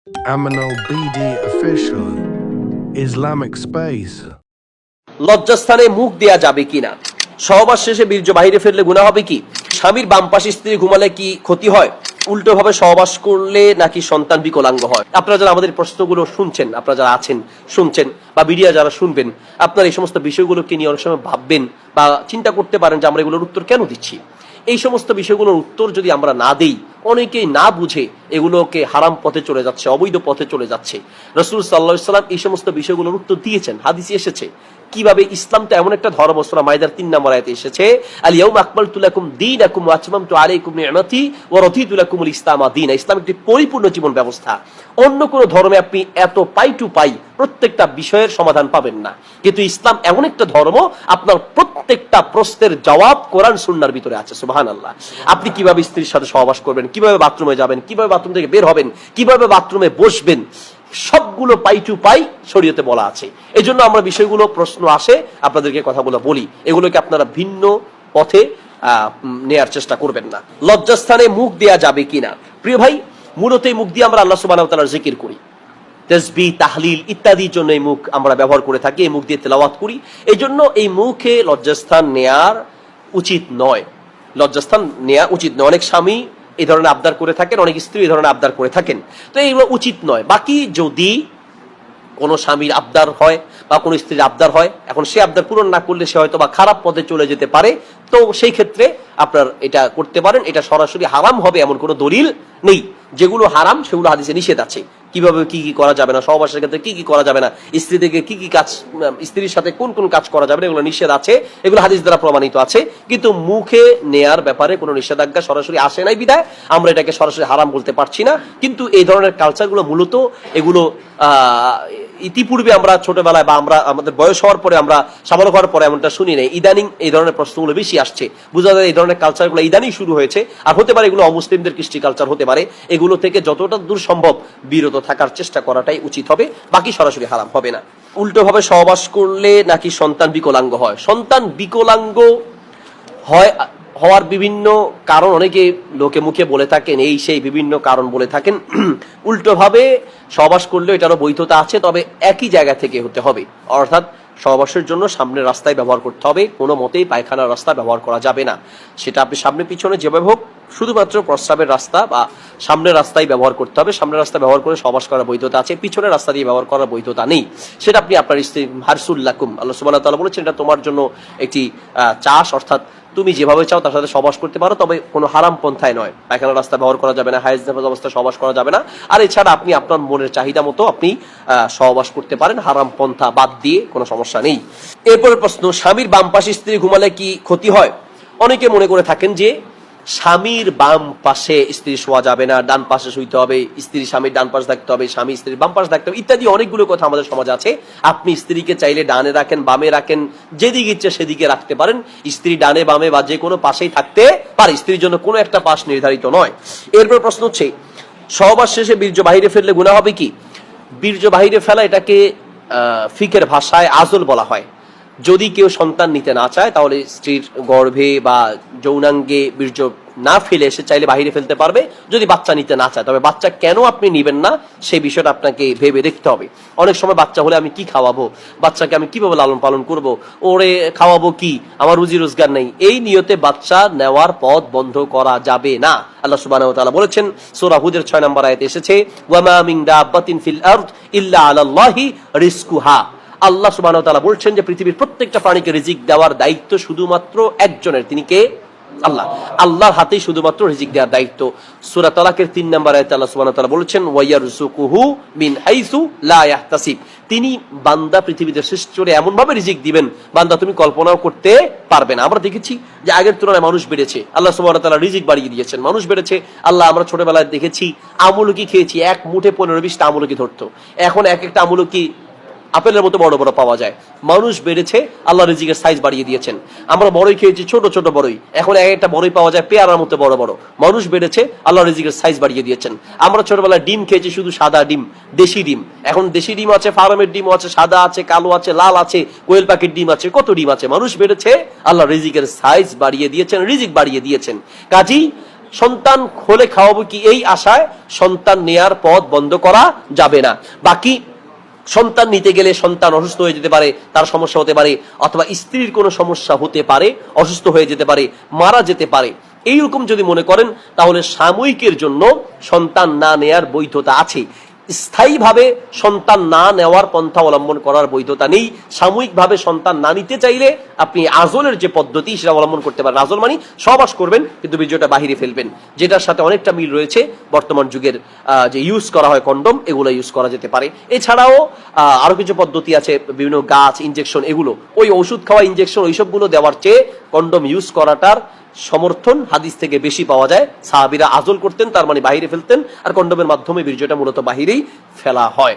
Aminal BD Official Islamic Space. লজ্জাস্থানে মুখ দেয়া যাবে কিনা? সহবাস শেষে বীর্য বাহিরে ফেললে গুনাহ হবে কি? স্বামীর বাম পাশে স্ত্রী ঘুমালে কি ক্ষতি হয়? উল্টো ভাবে সহবাস করলে নাকি সন্তান বিকলাঙ্গ হয়? আপনারা যারা আমাদের প্রশ্নগুলো শুনছেন, আপনারা যারা আছেন শুনছেন বা মিডিয়া যারা শুনবেন, আপনারা এই সমস্ত বিষয়গুলোকে নিয়ে অনেক সময় ভাববেন বা চিন্তা করতে পারেন যে আমরা এগুলোর উত্তর কেন দিচ্ছি। এই সমস্ত বিষয়গুলোর উত্তর যদি আমরা না দিই, অনেকেই না বুঝে এগুলোকে হারাম পথে চলে যাচ্ছে, অবৈধ পথে চলে যাচ্ছে। রাসূল সাল্লাল্লাহু আলাইহি সাল্লাম এই সমস্ত বিষয়গুলোর উত্তর দিয়েছেন, হাদিসে এসেছে কিভাবে ইসলামটা এমন একটা ধর্ম। সূরা মাইদার 3 নম্বর আয়াতে এসেছে, আল ইয়াউমা আকমালতু লাকুম দীনাকুম ওয়া আতমামতু আলাইকুম নি'মাতি ওয়া রাদিতু লাকুমুল ইসলামা দীনা। ইসলাম একটি পরিপূর্ণ জীবন ব্যবস্থা। অন্য কোন ধর্মে আপনি এত পাই টু পাই প্রত্যেকটা বিষয়ের সমাধান পাবেন না, কিন্তু ইসলাম এমন একটা ধর্ম আপনার প্রত্যেকটা প্রশ্নের জবাব কোরআন সুন্নাহর ভিতরে আছে। সুবহানাল্লাহ। আপনি কিভাবে স্ত্রীর সাথে সহবাস করবেন, কিভাবে বাথরুমে যাবেন, কিভাবে বাথরুম থেকে বের হবেন, কিভাবে বাথরুমে বসবেন, সবগুলো পাই টু পাই শরীয়তে বলা আছে। এই জন্য আমরা বিষয়গুলো প্রশ্ন আসে আপনাদেরকে কথাগুলো বলি, এগুলোকে আপনারা ভিন্ন পথে নেয়ার চেষ্টা করবেন না। লজ্জাস্থানে মুখ দেয়া যাবে কিনা? প্রিয় ভাই, মূলত এই মুখ দিয়ে আমরা আল্লাহ সুবহানাহু ওয়া তাআলার জিকির করি, তাসবিহ তাহলিল ইত্যাদির জন্য এই মুখ আমরা ব্যবহার করে থাকি, এই মুখ দিয়ে তেলাওয়াত করি। এই জন্য এই মুখে লজ্জাস্থান নেয়ার উচিত নয়, লজ্জাস্থান নেওয়া উচিত নয়। অনেক স্বামী এই ধরনের আবদার করে থাকেন, অনেক স্ত্রী এই ধরনের আবদার করে থাকেন, তো এইগুলো উচিত নয়। বাকি যদি কোনো স্বামীর আবদার হয় বা কোনো স্ত্রীর আবদার হয়, এখন সে আবদার পূরণ না করলে সে হয়তো বা খারাপ পথে চলে যেতে পারে, তো সেই ক্ষেত্রে আপনার এটা করতে পারেন। এটা সরাসরি হারাম হবে এমন কোনো দলিল নেই। যেগুলো হারাম সেগুলো হাদিসে নিষেধ আছে, কিভাবে কি কি করা যাবে না, সহবাসের ক্ষেত্রে কি কি করা যাবে না, স্ত্রী থেকে কি কি কাজ, স্ত্রীর সাথে কোন কোন কাজ করা যাবে না, এগুলো নিষেধ আছে, এগুলো হাদিস দ্বারা প্রমাণিত আছে। কিন্তু মুখে নেয়ার ব্যাপারে কোনো নিষেধাজ্ঞা সরাসরি আসে নাই বিধায় আমরা এটাকে সরাসরি হারাম বলতে পারছি না। কিন্তু এই ধরনের কালচারগুলো মূলত এগুলো ইতিপূর্বে আমরা ছোটবেলায় বা আমরা আমাদের বয়স হওয়ার পরে, আমরা সাবালক হওয়ার পরে এমনটা শুনি নাই। ইদানিং এই ধরনের প্রশ্নগুলো বেশি আসছে, বোঝা যায় এই ধরনের কালচারগুলো ইদানিং শুরু হয়েছে। আর হতে পারে এগুলো অমুসলিমদের কৃষ্টি কালচার হতে পারে। এগুলো থেকে যতটা দূর সম্ভব বিরত থাকার চেষ্টা করাটাই উচিত হবে, বাকি সরাসরি হারাম হবে না। উল্টোভাবে সহবাস করলে নাকি সন্তান বিকলাঙ্গ হয়? সন্তান বিকলাঙ্গ হয় হওয়ার বিভিন্ন কারণ অনেকে লোকে মুখে বলে থাকেন, এই সেই বিভিন্ন কারণ বলে থাকেন। উল্টোভাবে সহবাস করলে এটারও বৈধতা আছে, তবে একই জায়গা থেকে হতে হবে। অর্থাৎ সহবাসের জন্য সামনের রাস্তায় ব্যবহার করতে হবে, কোনো মতেই পায়খানার রাস্তা ব্যবহার করা যাবে না। সেটা আপনি সামনে পিছনে যেভাবে হোক, শুধুমাত্র প্রস্রাবের রাস্তা বা সামনের রাস্তায় ব্যবহার করতে হবে। সামনের রাস্তা ব্যবহার করে সহবাস করার বৈধতা আছে, পিছনের রাস্তা দিয়ে ব্যবহার করার বৈধতা নেই। সেটা আপনি আপনার স্ত্রী হারসুল্লাকুম, আল্লাহ সুবহানাহু ওয়া তাআলা বলেছেন এটা তোমার জন্য একটি চাষ, অর্থাৎ তুমি যেভাবে চাও তার সাথে সহবাস করতে পারো, তবে কোনো হারাম পন্থায় নয়। পায়খানার রাস্তা ব্যবহার করা যাবে না, হায়েজ নামাজ অবস্থায় সহবাস করা যাবে না। আর এছাড়া আপনি আপনার মনের চাহিদা মতো আপনি সহবাস করতে পারেন, হারাম পন্থা বাদ দিয়ে, কোনো সমস্যা নেই। এরপরের প্রশ্ন, স্বামীর বাম পাশে স্ত্রী ঘুমালে কি ক্ষতি হয়? অনেকে মনে করে থাকেন যে স্বামীর বাম পাশে স্ত্রী শোয়া যাবে না, ডান পাশে শুইতে হবে, স্ত্রী স্বামীর ডান পাশে থাকতে হবে, স্বামী স্ত্রীর বাম পাশে থাকতে হবে, ইত্যাদি অনেকগুলো কথা আমাদের সমাজে আছে। আপনি স্ত্রীকে চাইলে ডানে রাখেন, বামে রাখেন, যেদিকে ইচ্ছে সেদিকে রাখতে পারেন। স্ত্রী ডানে বামে বা যে কোনো পাশেই থাকতে পারে, স্ত্রীর জন্য কোনো একটা পাশ নির্ধারিত নয়। এরপর প্রশ্ন হচ্ছে, সহবাস শেষে বীর্য বাহিরে ফেললে গুনাহ হবে কি? বীর্য বাহিরে ফেলা, এটাকে ফিকের ভাষায় আজল বলা হয়। যদি কেউ সন্তান নিতে না চায় তাহলে স্ত্রীর গর্ভে বা যৌনাঙ্গে বীর্য না ফেলে সে চাইলে বাহিরে ফেলতে পারবে, যদি বাচ্চা নিতে না চায়। তবে বাচ্চা কেন আপনি নিবেন না সেই বিষয়টা আপনাকে ভেবে দেখতে হবে। অনেক সময় বাচ্চা হলে আমি কি খাওয়াবো, বাচ্চাকে আমি কিভাবে লালন পালন করব, ওরে খাওয়াবো কি, আমার রুজি রোজগার নেই, এই নিয়তে বাচ্চা নেওয়ার পথ বন্ধ করা যাবে না। আল্লাহ সুবহানাহু ওয়া তাআলা বলেছেন, সূরা হুদের 6 নম্বর আয়াতে এসেছে, ওয়া মা মিন দাব্বাতিন ফিল আরদ ইল্লা আলাল্লাহি রিজকুহা। আল্লাহ সুবহানাহু ওয়া তাআলা বলছেন যে পৃথিবীর প্রত্যেকটা প্রাণীকে রিজিক দেওয়ার দায়িত্ব শুধুমাত্র একজনের, তিনি কে? আল্লাহ। আল্লাহর হাতেই শুধুমাত্র রিজিক দেওয়ার দায়িত্ব। সূরা তালাকের 3 নম্বর আয়াতে আল্লাহ সুবহানাহু ওয়া তাআলা বলেছেন, ওয়া ইয়ারযুকুহু মিন হাইসু লা ইয়াহতাসিব। তিনি বান্দা পৃথিবীতে সৃষ্টি করে এমন ভাবে রিজিক দিবেন বান্দা তুমি কল্পনাও করতে পারবে না। আমরা দেখেছি যে আগের তুলনায় মানুষ বেড়েছে, আল্লাহ সুবহানাহু ওয়া তাআলা রিজিক বাড়িয়ে দিয়েছেন, মানুষ বেড়েছে। আল্লাহ, আমরা ছোটবেলায় দেখেছি আমলকি খেয়েছি, এক মুঠে 15-20টা আমলকি ধরতো, এখন এক একটা আমলকি আপেলের মতো বড় বড় পাওয়া যায়। মানুষ বেড়েছে, আল্লাহ রিজিকের সাইজ বাড়িয়ে দিয়েছেন। আমরা বড়ই খেয়েছি, ছোট ছোট বড়ই, এখন এক একটা বড়ই পাওয়া যায় পেয়ারার মতো বড় বড়। মানুষ বেড়েছে, আল্লাহ রিজিকের সাইজ বাড়িয়ে দিয়েছেন। আমরা ছোটবেলায় ডিম খেয়েছি, শুধু সাদা ডিম, দেশি ডিম। এখন দেশি ডিম আছে, ফার্মের ডিম আছে, সাদা আছে, কালো আছে, লাল আছে, কোয়েল পাখির ডিম আছে, কত ডিম আছে। মানুষ বেড়েছে, আল্লাহ রিজিকের সাইজ বাড়িয়ে দিয়েছেন, রিজিক বাড়িয়ে দিয়েছেন। কাজী সন্তান হলে খাওয়াবো কি এই আশায় সন্তান নেয়ার পথ বন্ধ করা যাবে না। বাকি সন্তান নিতে গেলে সন্তান অসুস্থ হয়ে যেতে পারে, তার সমস্যা হতে পারে, অথবা স্ত্রীর কোনো সমস্যা হতে পারে, অসুস্থ হয়ে যেতে পারে, মারা যেতে পারে, এইরকম যদি মনে করেন তাহলে সাময়িকের জন্য সন্তান না নেয়ার বৈধতা আছে। স্থায়ীভাবে সন্তান না নেওয়ার পন্থা অবলম্বন করার বৈধতা নেই। সাময়িকভাবে সন্তান না নিতে চাইলে আপনি আজলের যে পদ্ধতি সেটা অবলম্বন করতে পারেন। আজল মানে সহবাস করবেন কিন্তু বীর্যটা বাহিরে ফেলবেন, যেটার সাথে অনেকটা মিল রয়েছে বর্তমান যুগের যে ইউজ করা হয় কন্ডম, এগুলো ইউজ করা যেতে পারে। এছাড়াও আরো কিছু পদ্ধতি আছে, বিভিন্ন গাছ, ইনজেকশন, এগুলো ওই ওষুধ খাওয়া ইনজেকশন ওইসবগুলো দেওয়ার চেয়ে কন্ডম ইউজ করাটার সমর্থন হাদিস থেকে বেশি পাওয়া যায়। সাহাবীরা আজল করতেন, তার মানে বাহিরে ফেলতেন, আর কন্ডমের মাধ্যমে বীর্যটা মূলত বাহিরেই ফেলা হয়।